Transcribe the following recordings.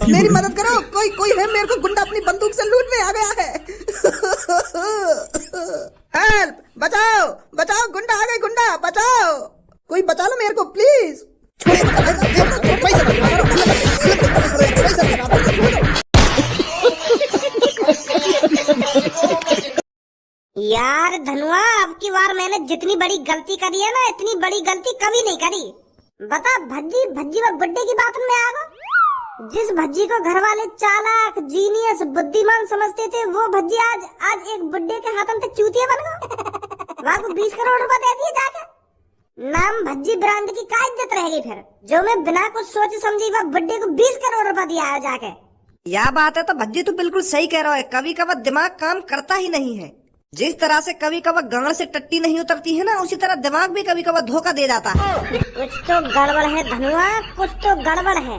मेरी मदद करो, कोई कोई है, मेरे को गुंडा अपनी बंदूक से लूटने आ गया है। हेल्प, बचाओ बचाओ, गुंडा आ गए, गुंडा बचाओ, कोई बचा लो मेरे को प्लीज। यार धनुआ, अब की बार मैंने जितनी बड़ी गलती करी है ना, इतनी बड़ी गलती कभी नहीं करी। बता, भज्जी भज्जी व बुड्ढे की बात में आ गया। जिस भज्जी को घर वाले चालाक, जीनियस, बुद्धिमान समझते थे, वो भज्जी आज एक बुड्ढे के हाथों से चूतिया बन गया। वहाँ को 20 करोड़ रुपए दे दिए जाके। नाम भज्जी ब्रांड की क्या इज्जत रहेगी फिर, जो मैं बिना कुछ सोच समझी वह बुड्ढे को 20 करोड़ रुपए दिया है जाके। यह बात है तो भज्जी तू बिल्कुल सही कह रहा है। कभी कभार दिमाग काम करता ही नहीं है। जिस तरह से कभी कभार गांड से टट्टी नहीं उतरती है ना, उसी तरह दिमाग भी कभी कभार धोखा दे जाता है। कुछ तो गड़बड़ है धनुआ, कुछ तो गड़बड़ है।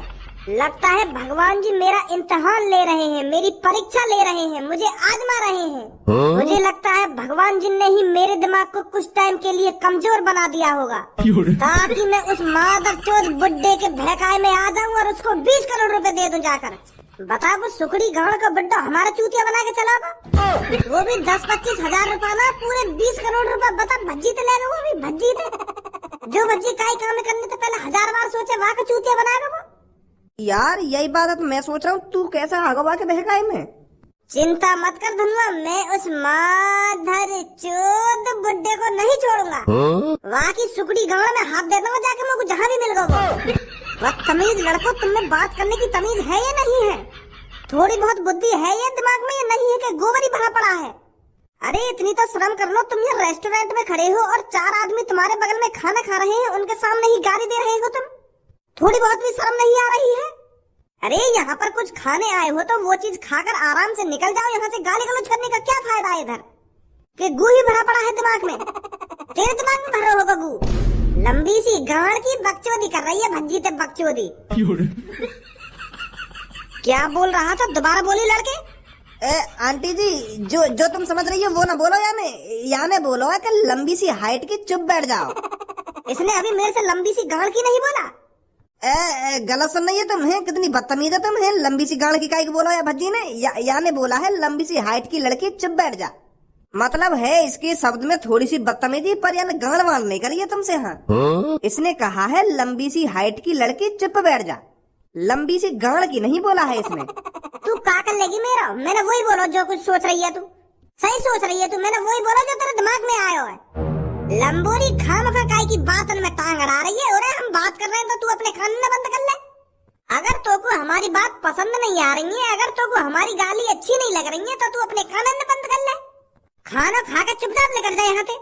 लगता है भगवान जी मेरा इम्तिहान ले रहे हैं, मेरी परीक्षा ले रहे हैं, मुझे आजमा रहे हैं। मुझे लगता है भगवान जी ने ही मेरे दिमाग को कुछ टाइम के लिए कमजोर बना दिया होगा, ताकि मैं उस मादरचोद बुड्ढे के बहकाए में आ जाऊं और उसको 20 करोड़ रुपए दे दूं जाकर। बता, वो सुकड़ी गांव का बुड्ढा हमारा चूतिया बना के चला था, वो भी 10-25 हजार रुपया ना, पूरे 20 करोड़ रुपए। बता, भज्जी तो लेगा वो भी, भज्जी थे जो भज्जी काई काम करने से पहले 1000 बार सोचे, वहाँ का चूतिया बनाएगा वो। यार यही बात है तो मैं सोच रहा हूँ तू कैसा आगवा के बहकाए में। चिंता मत कर धनुआ, मैं उस माधर चोद बुड्ढे को नहीं छोड़ूंगा। वहाँ की सुकड़ी गांव में हाथ दे दूंगा जाके, मुझे जहाँ भी मिल गया वो। तमीज लड़को, तुमने बात करने की तमीज है या नहीं है? थोड़ी बहुत बुद्धि है ये दिमाग में या नहीं है कि गोबर ही भरा पड़ा है? अरे इतनी तो शर्म कर लो, तुम ये रेस्टोरेंट में खड़े हो और 4 आदमी तुम्हारे बगल में खाना खा रहे हैं, उनके सामने ही गाली दे रहे हो तुम। थोड़ी बहुत भी शर्म नहीं आ रही है? अरे यहाँ पर कुछ खाने आए हो तो वो चीज खाकर आराम से निकल जाओ। यहाँ से गाली गलौज करने का क्या फायदा है इधर, कि गू ही भरा पड़ा है दिमाग में। तेरे दिमाग में भरा होगा गू। लंबी सी गांड की बकचोदी कर रही है भज्जी ते बकचोदी। क्या बोल रहा था, दोबारा बोली लड़के। आंटी जी, जो तुम समझ रही हो वो ना बोलो, याने बोलो है कि लंबी सी हाइट की, चुप बैठ जाओ। इसने अभी मेरे से लंबी सी गांड की नहीं बोला। गलत सुन रही है तुम, है कितनी बदतमीज है तुम, है लंबी सी गांड की काई को बोलो या भज्जी ने, याने बोला है लंबी सी हाइट की लड़की चुप बैठ जा। मतलब है इसके शब्द में थोड़ी सी बदतमीजी, पर यानी गांड वांड नहीं करी है तुमसे। हाँ, इसने कहा है लंबी सी हाइट की लड़की चुप बैठ जा, लंबी सी गांड की नहीं बोला है इसने। तू क्या कर लेगी मेरा, मैंने वही बोला जो कुछ सोच रही है तू, सही सोच रही है तू, मैंने वही बोला जो तेरे दिमाग में आया है। लंबोरी खामखा काय की बात में टांग अड़ा रही है। और हम बात कर रहे हैं तो तू अपने कान में बंद कर ले। अगर तो को हमारी बात पसंद नहीं आ रही है, अगर तो को हमारी गाली अच्छी नहीं लग रही है, तो तू अपने कान में बंद कर ले। खाना खा के चुपचाप लेकर जाए यहाँ से।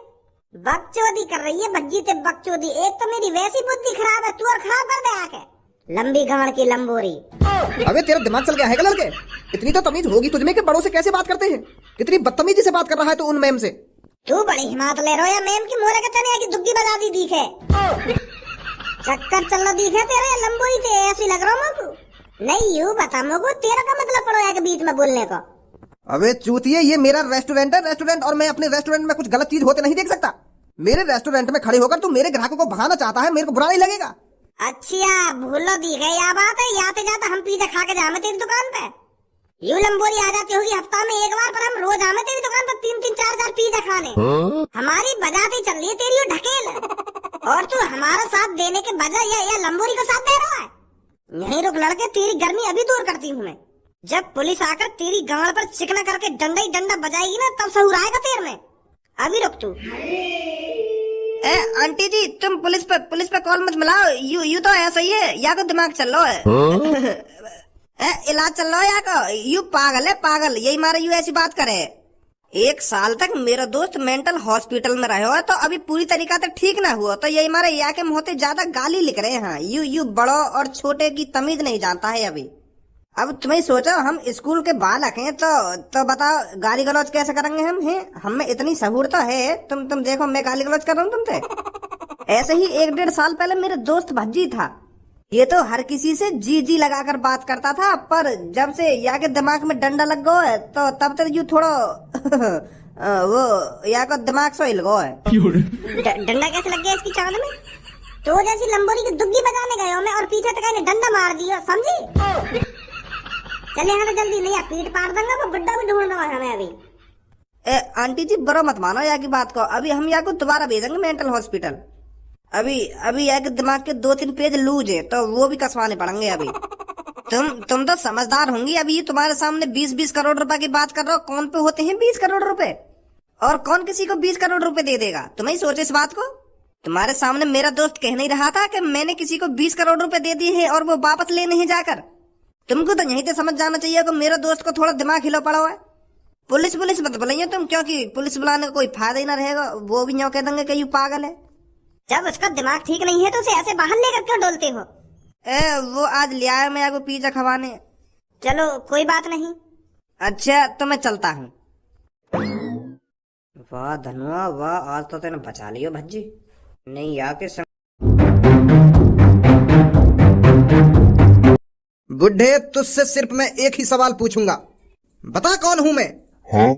बकचोदी कर रही है भज्जी ते बकचोदी। एक तो मेरी वैसी बुद्धि खराब है, तू और खराब कर दे आके। लंबी गांड की लंबोरी। अबे तेरा दिमाग चल गया है क्या लड़के? इतनी तो तमीज होगी तुझमें कि बड़ों से कैसे बात करते हैं। कितनी बदतमीजी से बात कर रहा है तू उन मैम से। तू बड़ी हिम्मत ले रहा है मैम की, मोरे के चने की दुग्गी बजा दी दिखे। चक्कर चल रहा दिखे तेरे लंबोरी ते, ऐसी लग रहा हूँ। नहीं यूँ बता मुझको, तेरा का मतलब पड़ो है बीच में बोलने को। अबे चूतिए, ये मेरा रेस्टोरेंट है, रेस्टोरेंट, और मैं अपने रेस्टोरेंट में कुछ गलत चीज होते नहीं देख सकता। मेरे रेस्टोरेंट में खड़े होकर तू मेरे ग्राहकों को भगाना चाहता है, मेरे को बुरा नहीं लगेगा। अच्छा भूलो दी गई या बात है, याते जाता हम पिज्जा खा के जामे तेरी दुकान पे। यू लंबोरी आ जाती होगी हफ्ता में एक बार, पर हम रोज आमे तेरी दुकान पर 3-3, 4-4 पिज्जा खाने। हमारी बजाती चल रही है तेरी ढकेल, और तू हमारा साथ देने के बजाय या लंबोरी को साथ दे रहा है। यहीं रुक लड़के, तेरी गर्मी अभी दूर करती हूँ मैं। जब पुलिस आकर तेरी गांड पर चिकना करके डंडा ही डंडा बजाएगी ना, तब सहूर आएगा तेरे में। अभी रुक तू। आंटी जी, तुम पुलिस पे कॉल मत मिलाओ। यू तो ऐसा ही है, या तो दिमाग चल रहा है। इलाज चल रहा है या को, यू पागल है पागल, यही मारे यू ऐसी बात करे। 1 साल तक मेरा दोस्त मेंटल हॉस्पिटल में रहे हो, तो अभी पूरी तरीका तक ठीक ना हुआ, तो यही मारे या के मुँह ज्यादा गाली लिख रहे हैं। यू बड़ों और छोटे की तमीज नहीं जानता है अभी। अब तुम्हें सोचो, हम स्कूल के बालक हैं, तो बताओ गाली गलौज कैसे करेंगे हम, हैं? हम में इतनी सहूर तो है। तुम देखो, मैं गाली गलौज कर रहा हूँ तुमसे। ऐसे ही 1-1.5 साल पहले मेरे दोस्त भज्जी था, ये तो हर किसी से जी लगाकर बात करता था, पर जब से या के दिमाग में डंडा लग गया है, तो तब तक यू थोड़ा वो या को दिमाग सो हिल गया है। डंडा कैसे लग गया इसकी चाल में? तो जैसी लंबोरी की दुग्गी बजाने गए हो मैं, और पीछे तक डंडा मार दिया, समझी? चल यहाँ से जल्दी, नहीं पीठ पाड़ दूंगा, वो बुड्ढा भी ढूंढना है हमें अभी। आंटी जी बुरा मत मानो या की बात को, अभी हम या को दोबारा भेजेंगे मेंटल हॉस्पिटल। अभी अभी या के दिमाग के 2-3 पेज लूज है तो वो भी कसवाने पड़ेंगे अभी। तुम तो समझदार होंगी। अभी तुम्हारे सामने 20-20 करोड़ रुपए की बात कर रहे हो। कौन पे होते हैं 20 करोड़ रुपए, और कौन किसी को 20 करोड़ रुपए दे देगा? तुम ही सोचो इस बात को। तुम्हारे सामने मेरा दोस्त कह नहीं रहा था कि मैंने किसी को 20 करोड़ रुपए दे दिए हैं और वो वापस ले नहीं जाकर। तुमको तो यहीं से समझ जाना चाहिए कि मेरा दोस्त को थोड़ा दिमाग हिलो पड़ा हुआ है। पुलिस मत बुलाइए तुम, क्योंकि पुलिस बुलाने का कोई फायदा ही ना रहेगा। वो भी यूं कह देंगे कि यू पागल है। जब उसका दिमाग ठीक नहीं है तो उसे ऐसे बाहर लेकर क्यों डोलते हो? वो आज ले आया मैं आपको पिज्जा खवाने। चलो कोई बात नहीं। अच्छा तो मैं चलता हूँ। वाह धनुआ वाह, आज तो तेने बचा लियो भज्जी। नहीं आके बुढ़े, तुझसे सिर्फ मैं एक ही सवाल पूछूंगा, बता कौन हूं मैं? हाँ?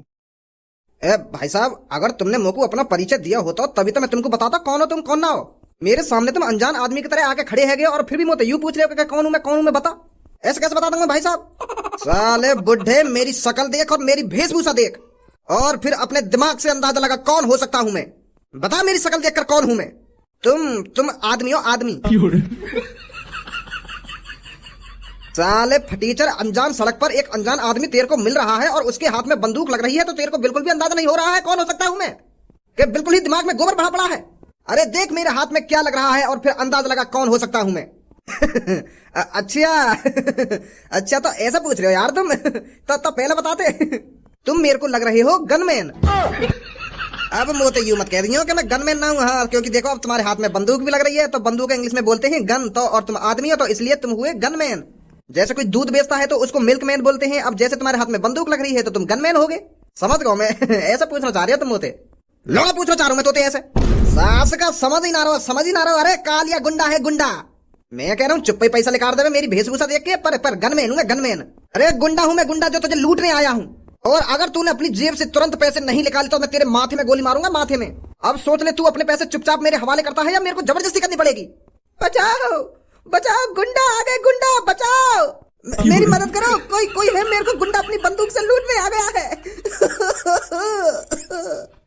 भाई साहब, अगर तुमने मुझको अपना परिचय दिया होता तभी तो मैं तुमको बताता कौन हो तुम कौन ना हो। मेरे सामने तुम अनजान आदमी की तरह आके खड़े है और फिर भी मुझे यूं पूछ रहे हो कि कौन हूं मैं बता। ऐसे कैसे बता दूंगा भाई साहब? साले बुढ़े, मेरी शक्ल देख और मेरी वेशभूषा देख और फिर अपने दिमाग से अंदाजा लगा कौन हो सकता हूं मैं। बता मेरी शक्ल देखकर कौन हूं मैं? तुम आदमी हो, आदमी। साले फटीचर, अनजान सड़क पर एक अनजान आदमी तेरे को मिल रहा है और उसके हाथ में बंदूक लग रही है तो तेरे को बिल्कुल भी अंदाजा नहीं हो रहा है कौन हो सकता हूं मैं? कि बिल्कुल ही दिमाग में गोबर भरा पड़ा है? अरे देख मेरे हाथ में क्या लग रहा है और फिर अंदाजा लगा कौन हो सकता हूं मैं। अच्छा तो ऐसा पूछ रहे हो यार तुम? तो पहले बताते। तुम मेरे को लग रहे हो गनमैन। अब मोते यूं मत कह रही हो कि मैं गनमैन ना हूं। हाँ, क्योंकि देखो अब तुम्हारे हाथ में बंदूक भी लग रही है तो बंदूक इंग्लिश में बोलते हैं गन, तो और तुम आदमी हो तो इसलिए तुम हुए गनमैन। जैसे कोई दूध बेचता है तो उसको मिल्कमैन बोलते हैं। अब जैसे तुम्हारे हाथ में बंदूक लग रही है तो तुम गनमैन हो गए। समझ गो मैं। ऐसा पूछना चाह रहे हो तुम मोते? लौड़ा पूछना चाह रहा हूं मैं तोते ऐसे। सास का समझ ही ना रहो। अरे कालिया गुंडा है गुंडा। मैं कह रहा हूँ चुप्पे पैसा निकाल दे मेरी वेशभूषा देख के। पर गनमैन हूँ मैं, गनमैन। अरे गुंडा हूँ मैं, गुंडा जो तुझे लूटने आया हूँ। और अगर तूने अपनी जेब से तुरंत पैसे नहीं निकाले तो मैं तेरे माथे में गोली मारूंगा, माथे में। अब सोच ले, तू अपने पैसे चुपचाप मेरे हवाले करता है या मेरे को जबरदस्ती करनी पड़ेगी? बचाओ बचाओ, गुंडा आ गए, गुंडा बचाओ, मेरी मदद करो। कोई है, मेरे को गुंडा अपनी बंदूक से लूटने आ गया है।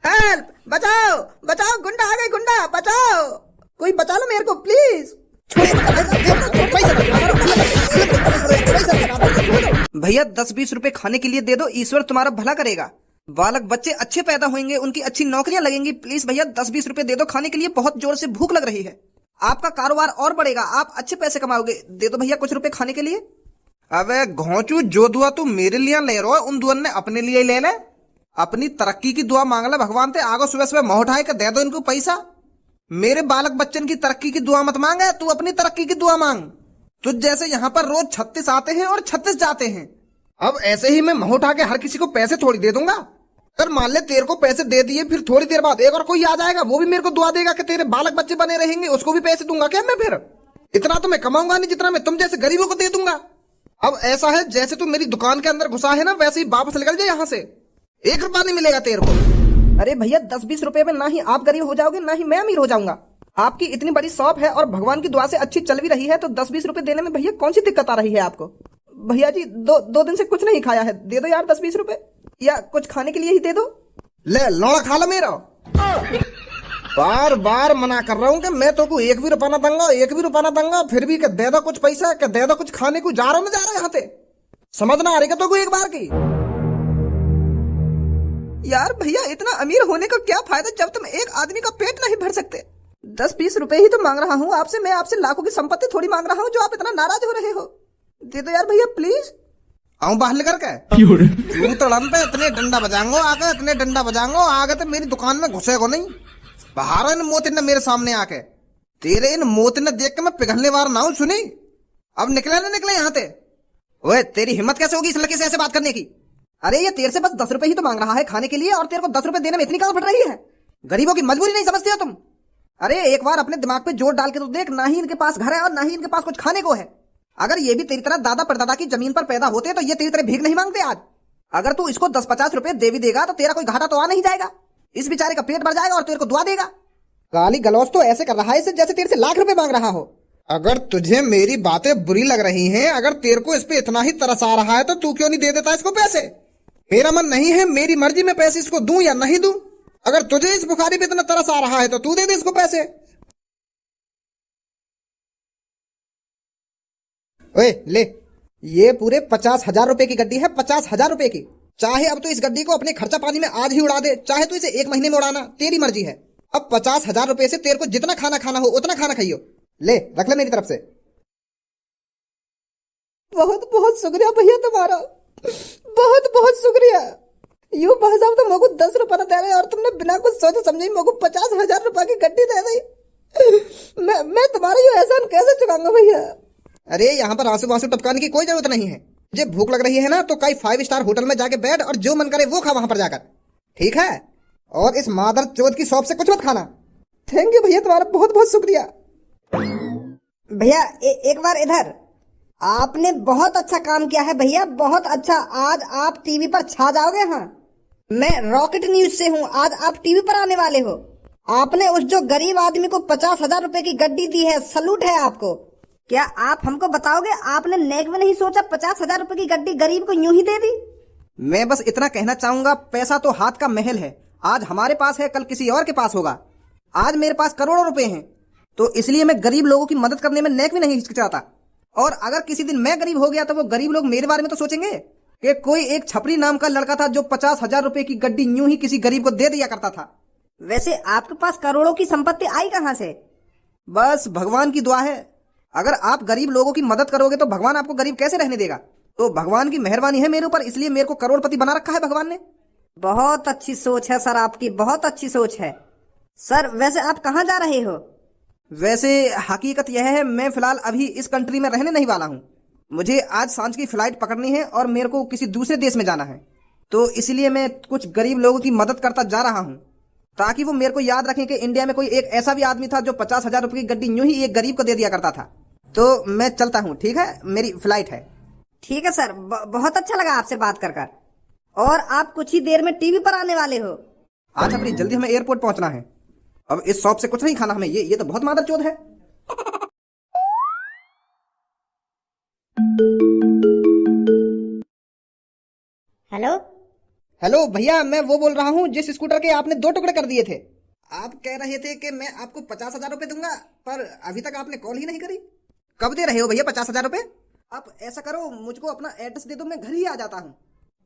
हेल्प, बचाओ, गुंडा आ गए, गुंडा बचाओ, कोई बचा लो मेरे को प्लीज। भैया 10-20 रुपए खाने के लिए दे दो, ईश्वर तुम्हारा भला करेगा। बालक बच्चे अच्छे पैदा होंगे, उनकी अच्छी नौकरियां लगेंगी। प्लीज भैया 10-20 रुपए दे दो खाने के लिए, बहुत जोर से भूख लग रही है। आपका कारोबार और बढ़ेगा, आप अच्छे पैसे कमाओगे। दे दो भैया कुछ रुपए खाने के लिए। अबे घोंचू, जो दुआ तू मेरे लिए ले रहा है उन दुआ ने अपने लिए ही ले ले। अपनी तरक्की की दुआ मांग ले भगवान से। आगो सुबह सुबह मुंह उठाए के दे दो इनको पैसा। मेरे बालक बच्चन की तरक्की की दुआ मत मांगे, तू अपनी तरक्की की दुआ मांग। तुझ जैसे यहाँ पर रोज 36 आते हैं और 36 जाते हैं। अब ऐसे ही मैं मुंह उठा के हर किसी को पैसे थोड़ी दे दूंगा। अगर मान ले तेरे को पैसे दे दिए, फिर थोड़ी देर बाद एक और कोई आ जाएगा, वो भी मेरे को दुआ देगा कि तेरे बालक बच्चे बने रहेंगे, उसको भी पैसे दूंगा क्या मैं? फिर इतना तो मैं कमाऊंगा नहीं जितना मैं तुम जैसे गरीबों को दे दूंगा। अब ऐसा है, जैसे तू मेरी दुकान के अंदर घुसा है ना, वैसे ही वापस निकल जाए यहाँ से। 1 रुपया नहीं मिलेगा तेरे को। अरे भैया 10-20 रुपए में ना ही आप गरीब हो जाओगे ना ही मैं अमीर हो जाऊंगा। आपकी इतनी बड़ी शॉप है और भगवान की दुआ से अच्छी चल भी रही है, तो 10-20 रुपए देने में भैया कौन सी दिक्कत आ रही है आपको? भैया जी दो दिन से कुछ नहीं खाया है, दे दो यार 10-20 रुपए, या कुछ खाने के लिए ही दे दो। ले लौड़ा खा लो मेरा। बार बार मना कर रहा हूँ कि मैं तो को 1 भी रुपया ना दूंगा, फिर भी दे दो कुछ पैसा, दे दो कुछ खाने को। जा रहा हूँ यहाँ से, समझ ना आ रही तो को एक बार की। यार भैया इतना अमीर होने का क्या फायदा जब तुम एक आदमी का पेट नहीं भर सकते। 10-20 रुपए ही तो मांग रहा हूँ आपसे, मैं आपसे लाखों की संपत्ति थोड़ी मांग रहा हूँ जो आप इतना नाराज हो रहे हो। दे दो यार भैया प्लीज। आऊं बाहर लेकर के तड़न पे इतने डंडा बजाऊंगो आगे तो मेरी दुकान में घुसेगो नहीं। बाहर इन मोती ने मेरे सामने आके, तेरे इन मोती ने देख के मैं पिघलने वाला ना हूं। सुनी, अब निकले ना निकले यहाँ से। ओए तेरी हिम्मत कैसे होगी इस लड़के से ऐसे बात करने की? अरे ये तेरे से बस 10 रुपए ही तो मांग रहा है खाने के लिए और तेरे को 10 रुपए देने में इतनी कहाँ फट रही है? गरीबों की मजबूरी नहीं समझते हो तुम? अरे एक बार अपने दिमाग पे जोर डाल के तो देख, ना ही इनके पास घर है और ना ही इनके पास कुछ खाने को है। अगर ये भी तेरी तरह दादा परदादा की जमीन पर पैदा होते तो ये तेरी तरह भीख नहीं मांगते आज। अगर तू इसको 10-50 रुपए दे भी देगा तो तेरा कोई घाटा तो आ नहीं जाएगा। इस बेचारे का पेट भर जाएगा और तेरे को दुआ देगा। गाली गलौज तो ऐसे कर रहा है जैसे तेरे से लाख रुपए मांग रहा हो। अगर तुझे मेरी बातें बुरी लग रही हैं, अगर तेरे को इस पे इतना ही तरस आ रहा है तो तू क्यों नहीं दे देता इसको पैसे? मेरा मन नहीं है, मेरी मर्जी में पैसे इसको दूं या नहीं दूं। अगर तुझे इस बुखारी पे इतना तरस आ रहा है तो तू दे दे इसको पैसे। ओए ले, ये पूरे 50,000 रुपए की गड्डी है, 50,000 रुपए की। चाहे अब तो इस गड्डी को अपने खर्चा पानी में आज ही उड़ा दे, चाहे तो इसे 1 महीने में उड़ाना, तेरी मर्जी है। अब 50,000 रुपए से तेरे को जितना खाना खाना हो उतना खाना खाइयो। ले रख ले मेरी तरफ से। बहुत बहुत शुक्रिया भैया तुम्हारा, बहुत बहुत शुक्रिया। यूं भाई साहब तो मेरे 10 रुपए दे रहे और तुमने बिना कुछ सोचे समझे मेरे को 50,000 रुपए की गड्डी दे दी। मैं तुम्हारा ये एहसान कैसे चुकाऊंगा भैया? अरे यहाँ पर आंसू आंसू टपकाने की कोई जरूरत नहीं है। जब भूख लग रही है ना तो कई 5 स्टार होटल में जाके बैठ और जो मन करे वो खा वहां पर जाकर, ठीक है? और इस मादर चौथ की शॉप से कुछ मत खाना। थैंक यू भैया, तुम्हारा बहुत बहुत शुक्रिया। भैया एक बार इधर। आपने बहुत अच्छा काम किया है भैया, बहुत अच्छा। आज आप टीवी पर छा जाओगे। हाँ, मैं रॉकेट न्यूज से हूँ, आज आप टीवी पर आने वाले हो। आपने उस जो गरीब आदमी को 50,000 रुपए की गड्डी दी है, सलूट है आपको। क्या आप हमको बताओगे, आपने नेक में नहीं सोचा 50,000 रुपए की गड्डी गरीब को यूं ही दे दी? मैं बस इतना कहना चाहूंगा, पैसा तो हाथ का महल है। आज हमारे पास है, कल किसी और के पास होगा। आज मेरे पास करोड़ों रुपए हैं, तो इसलिए मैं गरीब लोगों की मदद करने में नेक में नहीं हिचकिचाता। और अगर किसी दिन मैं गरीब हो गया तो वो गरीब लोग मेरे बारे में तो सोचेंगे कि कोई एक छपरी नाम का लड़का था जो 50,000 रुपए की गड्डी यूं ही किसी गरीब को दे दिया करता था। वैसे आपके पास करोड़ों की संपत्ति आई कहां से? बस भगवान की दुआ है। अगर आप गरीब लोगों की मदद करोगे तो भगवान आपको गरीब कैसे रहने देगा? तो भगवान की मेहरबानी है मेरे ऊपर, इसलिए मेरे को करोड़पति बना रखा है भगवान ने। बहुत अच्छी सोच है सर आपकी, बहुत अच्छी सोच है। सर वैसे आप कहाँ जा रहे हो? वैसे हकीकत यह है, मैं फिलहाल अभी इस कंट्री में रहने नहीं वाला हूँ। मुझे आज सांझ की फ्लाइट पकड़नी है और मेरे को किसी दूसरे देश में जाना है, तो इसलिए मैं कुछ गरीब लोगों की मदद करता जा रहा हूँ, ताकि वो मेरे को याद रखें कि इंडिया में कोई एक ऐसा भी आदमी था जो 50,000 रुपए की गड्डी यूं ही एक गरीब को दे दिया करता था। तो मैं चलता हूँ, ठीक है? मेरी फ्लाइट है। ठीक है सर, बहुत अच्छा लगा आपसे बात कर। और आप कुछ ही देर में टीवी पर आने वाले हो। आज अपनी जल्दी हमें एयरपोर्ट पहुंचना है। अब इस शॉप से कुछ नहीं खाना हमें, ये तो बहुत मादरचोद है। हेलो हेलो भैया, मैं वो बोल रहा हूँ जिस स्कूटर के आपने 2 टुकड़े कर दिए थे। आप कह रहे थे कि मैं आपको 50,000 रुपए दूंगा, पर अभी तक आपने कॉल ही नहीं करी। कब दे रहे हो भैया 50,000 रुपए? आप ऐसा करो, मुझको अपना एड्रेस दे दो, मैं घर ही आ जाता हूँ।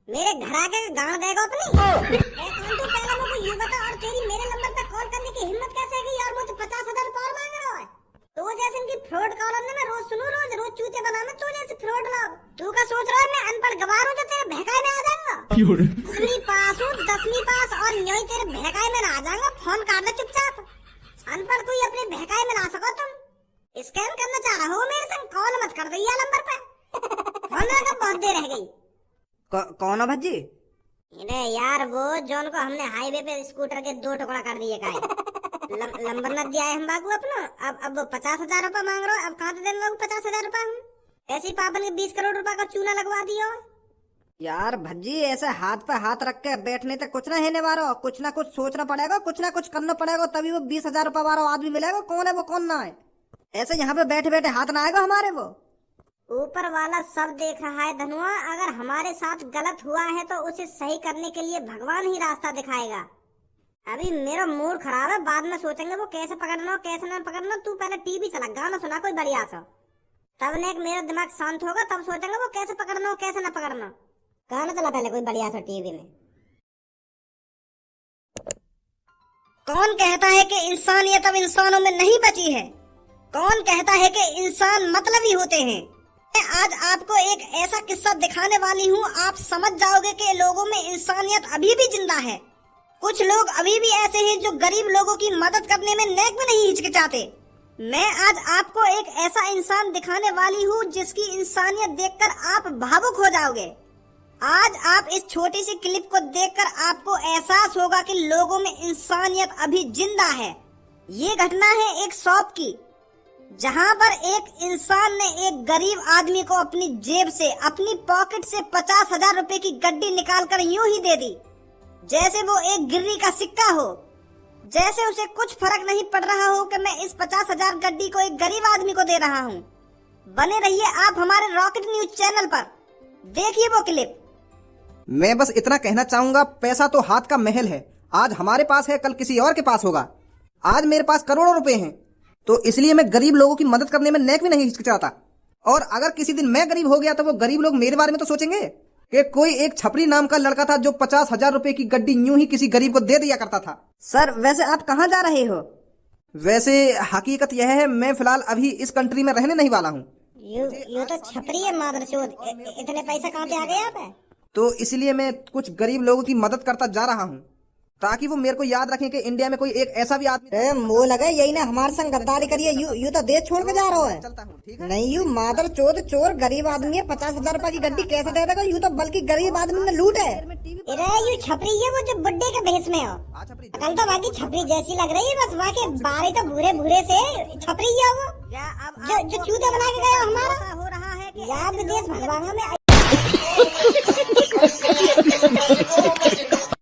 मेरे घर आके गाँव देगा अपनी। तू पहले मुझे ये बता, और तेरी मेरे नंबर पे कॉल करने की हिम्मत कैसे है यार? मुझे 50,000 रुपए और मांग रहा है। तो जैसे इनकी फ्रॉड कॉलर ने मैं रोज सुनूं, रोज चूते बनाना। तो जैसे फ्रॉड लोग, तू का सोच रहा है मैं अनपढ़ गवार हूँ जो तेरे भहकाए में आ जाऊंगा? 10वीं पास हूँ, 10वीं पास, और यूं ही तेरे भहकाए में आ जाऊंगा। फोन काट दे चुपचाप। अनपढ़ कोई अपने भहकाए में ला सको तुम? स्कैम करना चाह रहा हो मेरे संग? कॉल मत कर दे नंबर पे। फोन लगा बहुत देर रह गई। कौन हो भज्जी? अरे यार वो जोन को हमने हाईवे पे स्कूटर के 2 टुकड़ा कर दिए का है। नंबर न दिया है हम बाबू अपना। अब 50,000 रुपए मांग रहे हो। अब कहाँ से देंगे बाबू 50,000 रुपए? हम ऐसे ही पापन के 20 करोड़ रुपए का चूना लगवा दियो। यार भज्जी, ऐसे हाथ पे हाथ रख के बैठने तक कुछ ना हेने वारो। कुछ ना कुछ सोचना पड़ेगा, कुछ ना कुछ करना पड़ेगा, तभी वो 20,000 रुपए वाला आदमी मिलेगा। कौन है वो, कौन ना है? ऐसे यहाँ पे बैठे बैठे हाथ ना आएगा हमारे। वो ऊपर वाला सब देख रहा है धनुआ। अगर हमारे साथ गलत हुआ है तो उसे सही करने के लिए भगवान ही रास्ता दिखाएगा। अभी मेरा मूड खराब है, बाद में सोचेंगे वो कैसे पकड़ना कैसे ना पकड़ना। तू पहले टीवी चला, गाना सुना कोई बढ़िया सा, तब ने मेरा दिमाग शांत होगा, तब सोचेंगे वो कैसे पकड़ना कैसे ना पकड़ना। गाना चला पहले कोई बढ़िया सा टीवी में। कौन कहता है कि इंसानियत अब इंसानों में नहीं बची है? कौन कहता है कि इंसान मतलबी होते हैं? मैं आज आपको एक ऐसा किस्सा दिखाने वाली हूँ, आप समझ जाओगे कि लोगों में इंसानियत अभी भी जिंदा है। कुछ लोग अभी भी ऐसे हैं जो गरीब लोगों की मदद करने में नेक में नहीं हिचकिचाते। मैं आज आपको एक ऐसा इंसान दिखाने वाली हूँ जिसकी इंसानियत देखकर आप भावुक हो जाओगे। आज आप इस छोटी सी क्लिप को देखकर आपको एहसास होगा कि लोगों में इंसानियत अभी जिंदा है। ये घटना है एक शॉप की, जहां पर एक इंसान ने एक गरीब आदमी को अपनी जेब से, अपनी पॉकेट से 50,000 रुपए की गड्डी निकालकर यूं ही दे दी, जैसे वो एक गिर्री का सिक्का हो। जैसे उसे कुछ फर्क नहीं पड़ रहा हो कि मैं इस 50,000 गड्डी को एक गरीब आदमी को दे रहा हूँ। बने रहिए आप हमारे रॉकेट न्यूज चैनल पर, देखिए वो क्लिप। मैं बस इतना कहना चाहूंगा, पैसा तो हाथ का महल है। आज हमारे पास है, कल किसी और के पास होगा। आज मेरे पास करोड़ों रुपए हैं, तो इसलिए मैं गरीब लोगों की मदद करने में नेक भी नहीं हिचकिचाता। और अगर किसी दिन मैं गरीब हो गया तो वो गरीब लोग मेरे बारे में तो सोचेंगे कि कोई एक छपरी नाम का लड़का था जो 50,000 रुपए की गड्डी यूं ही किसी गरीब को दे दिया करता था। सर वैसे आप कहाँ जा रहे हो? वैसे हकीकत यह है, मैं फिलहाल अभी इस कंट्री में रहने नहीं वाला हूँ, यू तो छपरी है मादरचोद। इतने पैसे कहाँ से आ गए आप? तो इसलिए मैं कुछ गरीब लोगों की मदद करता जा रहा हूँ, ताकि वो मेरे को याद रखें कि इंडिया में कोई एक ऐसा भी आदमी। मुंह लगे यही ना हमारे संग गद्दारी करिए। यू तो देश छोड़ के जा रहा है। चलता हूँ, ठीक है? नहीं यू मादर चोद चोर गरीब आदमी है। 50,000 रुपए की गड्डी कैसे दे देगा? यू तो बल्कि गरीब आदमी ने लूट है। अरे यू छपरी है वो जो बुड्ढे के भेष में हो। कल तो बाकी छपरी जैसी लग रही है, बस वहाँ के बाल तो भूरे भूरे से छपरी है वो, जो चूते बना के गए हो हमारा। हो रहा है कि यार विदेश भगवान में